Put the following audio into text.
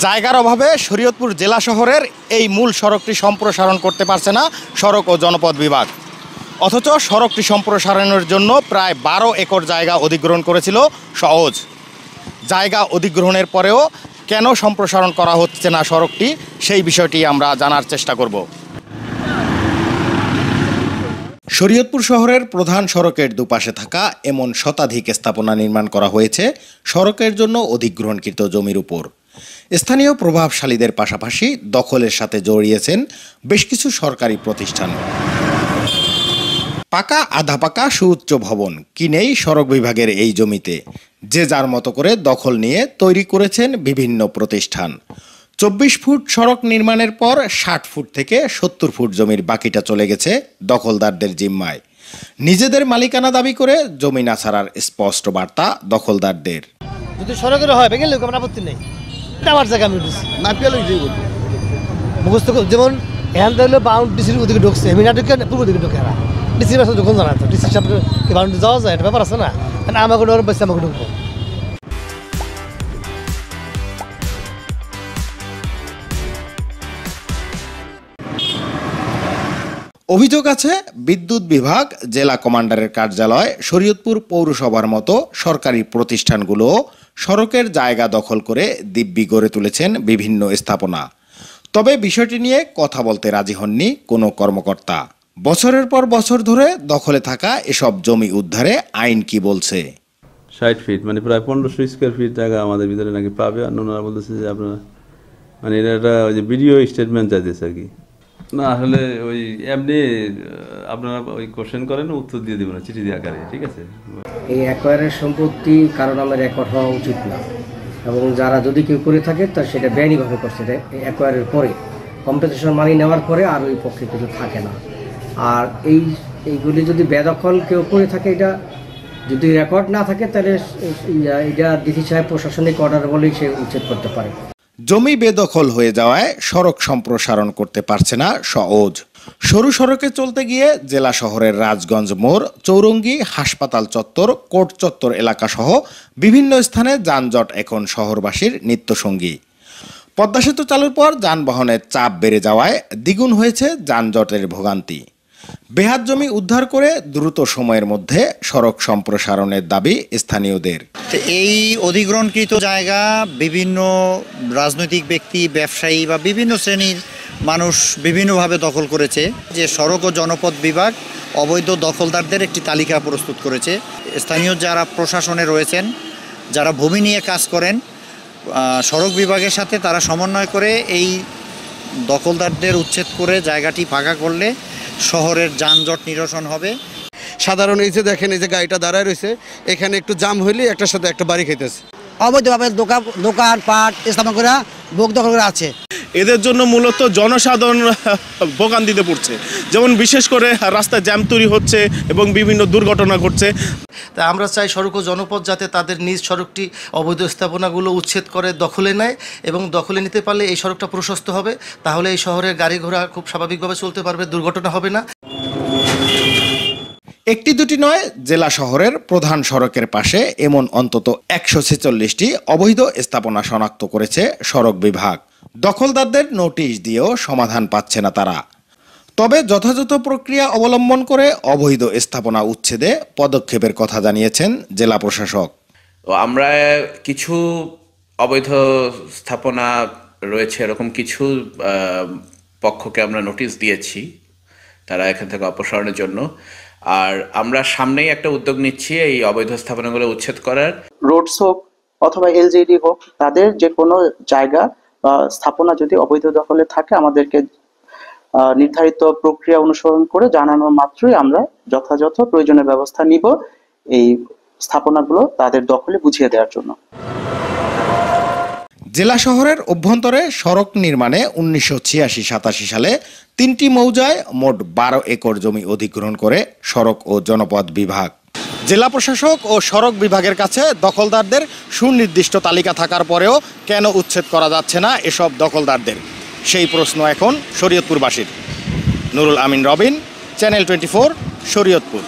জায়গার অভাবে শরীয়তপুর জেলা শহরের এই মূল সড়কটি সম্প্রসারণ করতে পারছে না সড়ক ও জনপথ বিভাগ। অথচ সড়কটি সম্প্রসারণের জন্য প্রায় 12 একর জায়গা অধিগ্রহণ করেছিল সওজ। জায়গা অধিগ্রহণের পরেও কেন সম্প্রসারণ করা হচ্ছে না সড়কটি, সেই বিষয়টি আমরা জানার চেষ্টা করব। শরীয়তপুর শহরের প্রধান সড়কের দুপাশে থাকা এমন শতাধিক স্থাপনা নির্মাণ করা হয়েছে সড়কের জন্য অধিগ্রহণকৃত জমির উপর। স্থানীয় প্রভাবশালীদের পাশাপাশি দখলের সাথে জড়িয়েছেন বেশ কিছু সরকারি প্রতিষ্ঠান। পাকা আধা পাকা সুউচ্চ ভবন কিনেই সড়ক বিভাগের এই জমিতে যে যার মতো করে দখল নিয়ে তৈরি করেছেন বিভিন্ন প্রতিষ্ঠান। 24 ফুট সড়ক নির্মাণের পর 60 ফুট থেকে 70 ফুট জমির বাকিটা চলে গেছে দখলদারদের জিম্মায়। নিজেদের মালিকানা দাবি করে জমি না ছাড়ার স্পষ্ট বার্তা দখলদারদের। যদি সড়কের হয় ভেঙে লোক আমার আপত্তি নেই, আমার জায়গা আমি উঠেছি না পেলে মুখস্থ যেমন এখান থেকে ডিসির ওদিকে ঢুকছে আমি না ঢুকে পূর্ব দিকে ঢুকে এরা ডিসির রাস্তা যখন জানা তো ডিসির সামনে বাউন্ডারি যাওয়া যায় একটা ব্যাপার আছে না, আমাকে ডর বেশি আমাকে ঢুকবো। অভিযোগ আছে বিদ্যুৎ বিভাগ, জেলা কমান্ডারের কার্যালয়, শরীয়তপুর পৌরসভার মতো সরকারি প্রতিষ্ঠানগুলো সড়কের জায়গা দখল করে দিব্যি গড়ে তুলেছেন বিভিন্ন স্থাপনা। তবে বিষয়টি নিয়ে কথা বলতে রাজি হননি কোনো কর্মকর্তা। বছরের পর বছর ধরে দখলে থাকা এসব জমি উদ্ধারে আইন কি বলছে? 60 ফিট মানে প্রায় 1500 স্কোয়ার ফিট জায়গা আমাদের ভিতরে নাকি পাবে। আর ওনারা বলতেছে যে আপনারা মানে এটা ওই যে ভিডিও স্টেটমেন্ট চাইতেছে আর কি। না আসলে ওই এমনি আপনারা ওই কোশ্চেন করেন, উত্তর দিয়ে দেবেন চিঠি দিয়ে আকারে, ঠিক আছে? এই অ্যাকোয়ারের সম্পত্তি কারণ আমার রেকর্ড হওয়া উচিত না, এবং যারা যদি কেউ করে থাকে তা সেটা বেআইনিভাবে করছে। অ্যাকোয়ারের পরে কম্পেনসেশন মানি নেওয়ার পরে আর ওই পক্ষে কিছু থাকে না। আর এইগুলি যদি বেদখল কেউ করে থাকে, এটা যদি রেকর্ড না থাকে তাহলে এটা ডিসি সাহেব প্রশাসনিক অর্ডার বলেই সে উচ্ছেদ করতে পারে। জমি বেদখল হয়ে যাওয়ায় সড়ক সম্প্রসারণ করতে পারছে না সওজ। সরু সড়কে চলতে গিয়ে জেলা শহরের রাজগঞ্জ মোড়, চৌরঙ্গি, হাসপাতাল চত্বর, কোর্ট চত্বর এলাকা সহ বিভিন্ন স্থানে যানজট এখন শহরবাসীর নিত্যসঙ্গী। পদ্মা সেতু চালুর পর যানবাহনের চাপ বেড়ে যাওয়ায় দ্বিগুণ হয়েছে যানজটের ভোগান্তি। বেহাত জমি উদ্ধার করে দ্রুত সময়ের মধ্যে সড়ক সম্প্রসারণের দাবি স্থানীয়দের। এই অধিগ্রহণকৃত জায়গা বিভিন্ন রাজনৈতিক ব্যক্তি, ব্যবসায়ী বা বিভিন্ন শ্রেণীর মানুষ বিভিন্নভাবে দখল করেছে। যে সড়ক ও জনপথ বিভাগ অবৈধ দখলদারদের একটি তালিকা প্রস্তুত করেছে। স্থানীয় যারা প্রশাসনে রয়েছেন, যারা ভূমি নিয়ে কাজ করেন, সড়ক বিভাগের সাথে তারা সমন্বয় করে এই দখলদারদের উচ্ছেদ করে জায়গাটি ফাঁকা করলে শহরের যানজট নিরসন হবে। সাধারণ এই যে দেখেন, এই যে গাড়িটা দাঁড়ায় রয়েছে, এখানে একটু জাম হইলে একটার সাথে একটা বাড়ি খাইতেছে। অবৈধভাবে দোকান পাট স্থাপন করে ভোগ দখল করে আছে। এদের জন্য মূলত জনসাধারণ ভোগান্তিতে পড়ছে, যেমন বিশেষ করে রাস্তায় জ্যাম তৈরি হচ্ছে এবং বিভিন্ন দুর্ঘটনা ঘটছে। তাই আমরা চাই সড়ক ও জনপথ যাতে তাদের নিজ সড়কটি অবৈধ স্থাপনাগুলো উচ্ছেদ করে দখলে নেয়, এবং দখলে নিতে পারলে এই সড়কটা প্রশস্ত হবে। তাহলে এই শহরের গাড়ি ঘোড়া খুব স্বাভাবিকভাবে চলতে পারবে, দুর্ঘটনা হবে না। একটি দুটি নয়, জেলা শহরের প্রধান সড়কের পাশে এমন অন্তত 146টি অবৈধ স্থাপনা শনাক্ত করেছে সড়ক বিভাগ। দখলদারদের নোটিশ দিয়েও সমাধান পাচ্ছে না তারা। তবে যথাযথ প্রক্রিয়া অবলম্বন করে অবৈধ স্থাপনা উচ্ছেদে পদক্ষেপের কথা জানিয়েছেন জেলা প্রশাসক। আমরা কিছু অবৈধ স্থাপনা রয়েছে এরকম কিছু পক্ষকে আমরা নোটিশ দিয়েছি তারা এখান থেকে অপসারণের জন্য। আর আমরা সামনেই একটা উদ্যোগ নিচ্ছি এই অবৈধ স্থাপনাগুলো উচ্ছেদ করার। রোডস হোক অথবা এলজিডি হোক, তাদের যে কোনো জায়গা বা স্থাপনা যদি অবৈধ দখলে থাকে, আমাদেরকে নির্ধারিত প্রক্রিয়া অনুসরণ করে জানানো মাত্রই আমরা যথাযথ প্রয়োজনীয় ব্যবস্থা নিব এই স্থাপনাগুলো তাদের দখলে বুঝিয়ে দেওয়ার জন্য। জেলা শহরের অভ্যন্তরে সড়ক নির্মাণে 1986-87 সালে 3টি মৌজায় মোট 12 একর জমি অধিগ্রহণ করে সড়ক ও জনপথ বিভাগ। জেলা প্রশাসক ও সড়ক বিভাগের কাছে দখলদারদের সুনির্দিষ্ট তালিকা থাকার পরেও কেন উচ্ছেদ করা যাচ্ছে না এসব দখলদারদের, সেই প্রশ্ন এখন শরীয়তপুরবাসীর। নুরুল আমিন রবিন, চ্যানেল 24, শরীয়তপুর।